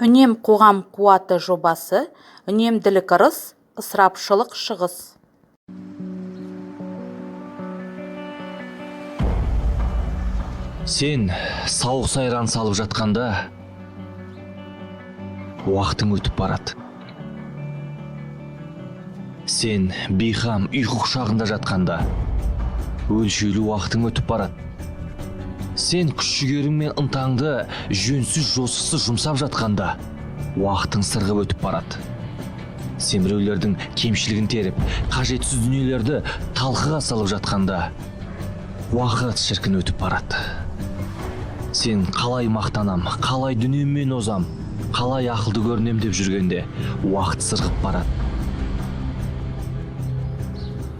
Үнем қоғам қуаты жобасы, үнемділік ырыс, ысырапшылық шығыс. Сен сауық сайран салып жатқанда, уақытың өтіп барады. Сен бейхам ұйқы құшағында жатқанда, өлшеулі уақытың өтіп барады. Сен күш-жігерің мен ынтаңды жөнсіз жосықсыз жұмсап жатқанда, уақытың сырғып өтіп барады. Сен біреулердің кемшілігін теріп, қажетсіз дүниелерді талқыға салып жатқанда, уақыт шіркін өтіп барады. Сен қалай мақтанам, қалай дүниеммен озам, қалай ақылды көрінем деп жүргенде, уақыт сырғып барады.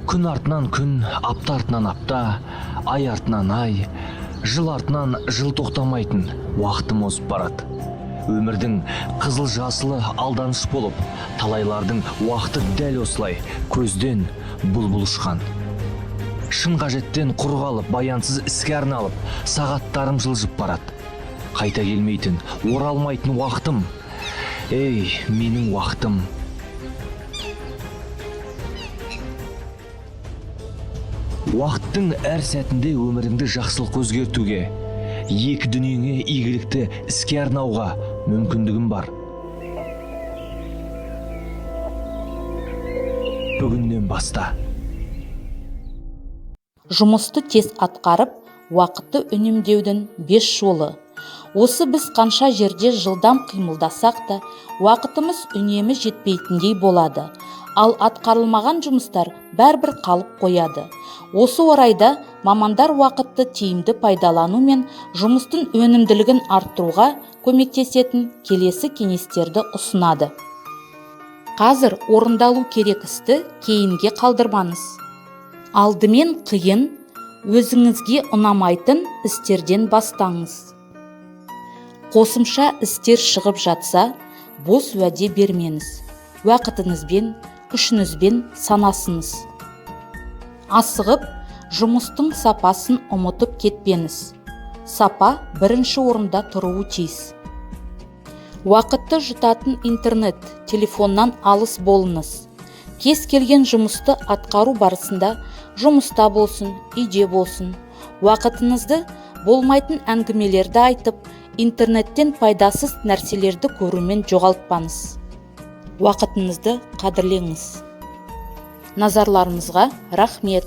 Күн артынан күн, апта артынан апта, ай артынан ай, жыл артынан жыл тоқтамайтын уақытым озып барады. Өмірдің қызыл жасылы алданыш болып, талайлардың уақыты дәл осылай көзден бұлбұл ұшқан. Шын қажеттен құр қалып, баянсыз іске арналып, сағаттарым жылжып барады. Қайта келмейтін, оралмайтын уақытым. Ей, менің уақытым. Уақыттың әр сәтінде өміріңді жақсылық өзгертуге, екі дүниеңе игілікті іске арнауға мүмкіндігім бар. Бүгіннен баста. Жұмысты тез атқарып, уақытты үнемдеудің 5 жолы. Осы біз қанша жерде жылдам қимылдасақ та, уақытымыз үнемі жетпейтіндей болады. Ал атқарылмаған жұмыстар бәрібір қалып қояды. Осы орайда мамандар уақытты тиімді пайдалану мен жұмыстың өнімділігін арттыруға көмектесетін келесі кеңестерді ұсынады. Қазір орындалу керек істі кейінге қалдырмаңыз. Алдымен қиын, өзіңізге ұнамайтын істерден бастаңыз. Қосымша істер шығып жатса, бос уәде бермеңіз. Уақытыңызбен, күшіңізбен санасыңыз. Асығып, жұмыстың сапасын ұмытып кетпеңіз. Сапа бірінші орында тұруы тиіс. Уақытты жұтатын интернет, телефоннан алыс болыңыз. Кез келген жұмысты атқару барысында, жұмыста болсын, үйде болсын, уақытыңызды болмайтын әңгімелерді айтып, интернеттен пайдасыз нәрселерді көрумен жоғалтпаңыз. Уақытыңызды қадірлеңіз. Назарларыңызға рахмет.